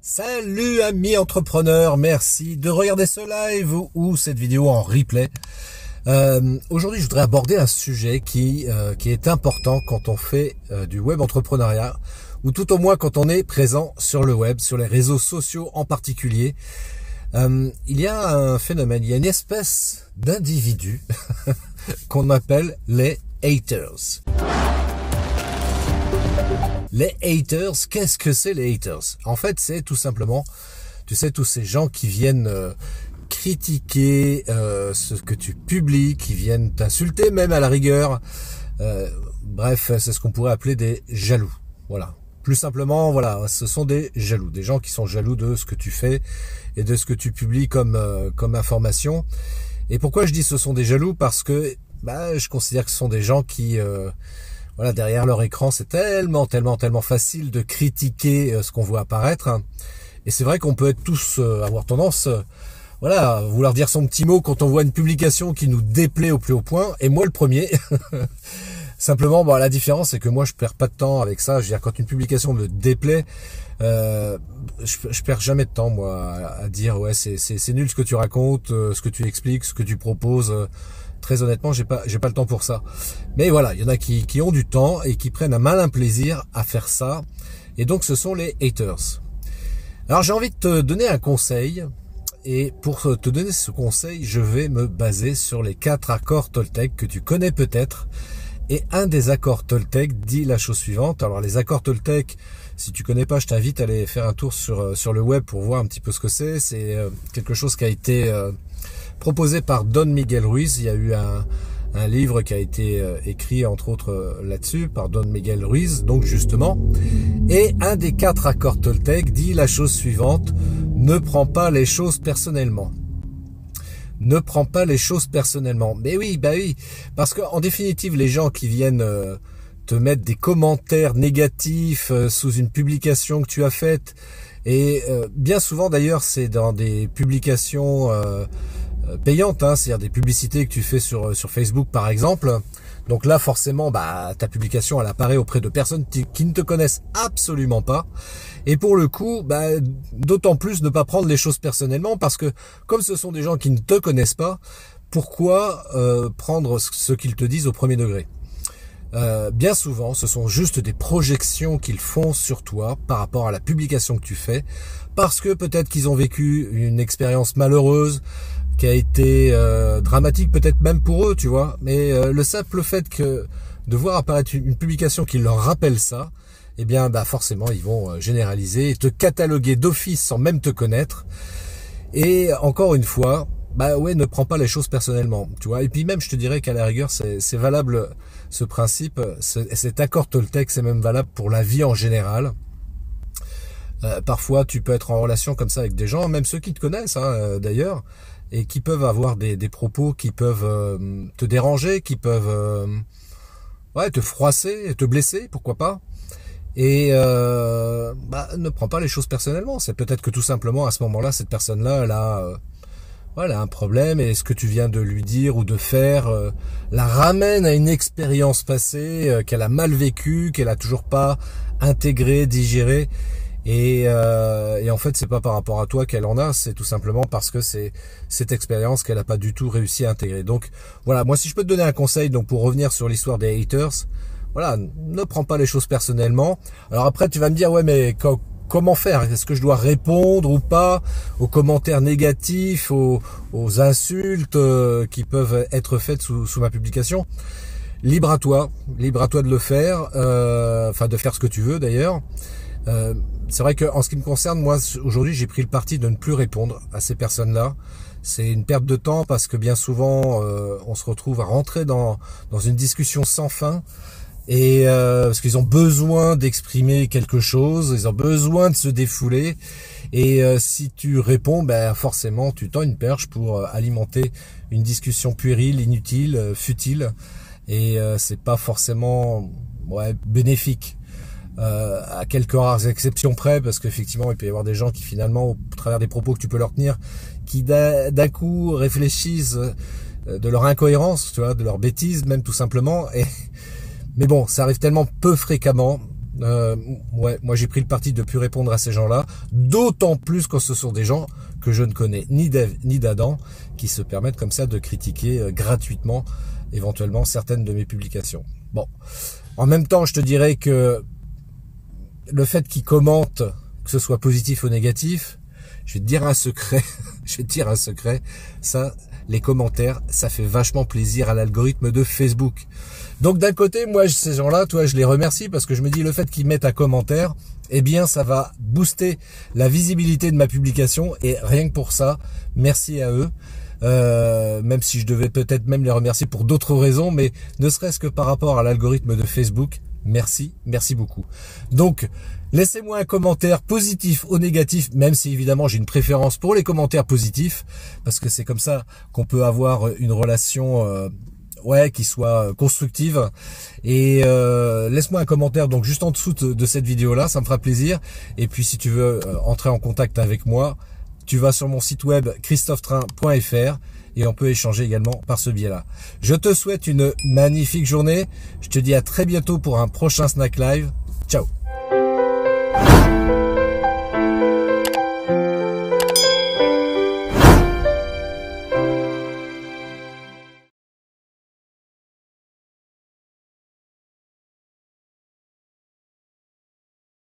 Salut amis entrepreneurs, merci de regarder ce live ou cette vidéo en replay. Aujourd'hui je voudrais aborder un sujet qui est important quand on fait du web entrepreneuriat, ou tout au moins quand on est présent sur le web, sur les réseaux sociaux en particulier. Il y a un phénomène, il y a une espèce d'individus qu'on appelle les haters. Les haters, qu'est-ce que c'est les haters? En fait, c'est tout simplement, tu sais, tous ces gens qui viennent critiquer ce que tu publies, qui viennent t'insulter même à la rigueur. Bref, c'est ce qu'on pourrait appeler des jaloux. Voilà. Plus simplement, voilà, ce sont des jaloux, des gens qui sont jaloux de ce que tu fais et de ce que tu publies comme information. Et pourquoi je dis ce sont des jaloux? Parce que je considère que ce sont des gens qui voilà, derrière leur écran, c'est tellement facile de critiquer ce qu'on voit apparaître. Et c'est vrai qu'on peut être tous avoir tendance, voilà, à vouloir dire son petit mot quand on voit une publication qui nous déplaît au plus haut point. Et moi, le premier. Simplement, la différence, c'est que moi, je perds pas de temps avec ça. Je veux dire, quand une publication me déplaît, je perds jamais de temps, moi, à dire, ouais, c'est nul ce que tu racontes, ce que tu expliques, ce que tu proposes. Très honnêtement, j'ai pas le temps pour ça. Mais voilà, il y en a qui ont du temps et qui prennent un malin plaisir à faire ça. Et donc, ce sont les haters. Alors, j'ai envie de te donner un conseil. Et pour te donner ce conseil, je vais me baser sur les 4 accords Toltec que tu connais peut-être. Et un des accords Toltec dit la chose suivante. Alors, les accords Toltec, si tu connais pas, je t'invite à aller faire un tour sur le web pour voir un petit peu ce que c'est. C'est quelque chose qui a été proposé par Don Miguel Ruiz. Il y a eu un livre qui a été écrit entre autres là-dessus par Don Miguel Ruiz, donc justement. Et un des 4 accords Toltec dit la chose suivante: ne prends pas les choses personnellement. Ne prends pas les choses personnellement. Mais oui, parce qu'en définitive, les gens qui viennent te mettre des commentaires négatifs sous une publication que tu as faite, et bien souvent d'ailleurs c'est dans des publications payantes, c'est-à-dire des publicités que tu fais sur Facebook par exemple. Donc là forcément ta publication elle apparaît auprès de personnes qui ne te connaissent absolument pas. Et pour le coup, d'autant plus ne pas prendre les choses personnellement, parce que comme ce sont des gens qui ne te connaissent pas, pourquoi prendre ce qu'ils te disent au premier degré? Bien souvent, ce sont juste des projections qu'ils font sur toi par rapport à la publication que tu fais, parce que peut-être qu'ils ont vécu une expérience malheureuse, qui a été dramatique peut-être même pour eux, tu vois. Mais le simple fait de voir apparaître une publication qui leur rappelle ça, eh bien forcément ils vont généraliser et te cataloguer d'office sans même te connaître. Et encore une fois, ne prends pas les choses personnellement, tu vois. Et puis même je te dirais qu'à la rigueur c'est valable, ce principe, cet accord Toltec, c'est même valable pour la vie en général. Parfois tu peux être en relation comme ça avec des gens, même ceux qui te connaissent d'ailleurs, et qui peuvent avoir des propos qui peuvent te déranger, qui peuvent te froisser et te blesser, pourquoi pas. Et ne prends pas les choses personnellement. C'est peut-être que tout simplement à ce moment-là, cette personne-là, elle a un problème, et ce que tu viens de lui dire ou de faire la ramène à une expérience passée qu'elle a mal vécue, qu'elle a toujours pas intégrée, digérée. Et en fait, c'est pas par rapport à toi qu'elle en a, c'est tout simplement parce que c'est cette expérience qu'elle a pas du tout réussi à intégrer. Donc voilà, moi si je peux te donner un conseil, donc pour revenir sur l'histoire des haters, voilà, ne prends pas les choses personnellement. Alors après tu vas me dire, ouais mais comment faire? Est-ce que je dois répondre ou pas aux commentaires négatifs, aux insultes qui peuvent être faites sous ma publication? Libre à toi de le faire, de faire ce que tu veux d'ailleurs. C'est vrai que en ce qui me concerne, moi aujourd'hui j'ai pris le parti de ne plus répondre à ces personnes-là. C'est une perte de temps parce que bien souvent on se retrouve à rentrer dans une discussion sans fin, et parce qu'ils ont besoin d'exprimer quelque chose, ils ont besoin de se défouler, et si tu réponds, forcément tu tends une perche pour alimenter une discussion puérile, inutile, futile, et c'est pas forcément bénéfique. À quelques rares exceptions près, parce qu'effectivement il peut y avoir des gens qui finalement, au travers des propos que tu peux leur tenir, qui d'un coup réfléchissent de leur incohérence, tu vois, de leur bêtise même tout simplement. Mais bon, ça arrive tellement peu fréquemment Ouais, moi j'ai pris le parti de plus répondre à ces gens-là, d'autant plus quand ce sont des gens que je ne connais ni d'Ève ni d'Adam, qui se permettent comme ça de critiquer gratuitement, éventuellement, certaines de mes publications. Bon, en même temps, je te dirais que le fait qu'ils commentent, que ce soit positif ou négatif, je vais te dire un secret, je vais te dire un secret, ça, les commentaires, ça fait vachement plaisir à l'algorithme de Facebook. Donc d'un côté, moi, ces gens-là, toi, je les remercie parce que je me dis le fait qu'ils mettent un commentaire, eh bien, ça va booster la visibilité de ma publication et rien que pour ça, merci à eux. Même si je devais peut-être même les remercier pour d'autres raisons, mais ne serait-ce que par rapport à l'algorithme de Facebook, merci beaucoup. Donc, laissez-moi un commentaire positif ou négatif, même si évidemment j'ai une préférence pour les commentaires positifs, parce que c'est comme ça qu'on peut avoir une relation qui soit constructive. Et laisse-moi un commentaire donc juste en dessous de cette vidéo-là, ça me fera plaisir. Et puis si tu veux entrer en contact avec moi, tu vas sur mon site web christophetrain.fr et on peut échanger également par ce biais-là. Je te souhaite une magnifique journée. Je te dis à très bientôt pour un prochain Snack Live. Ciao.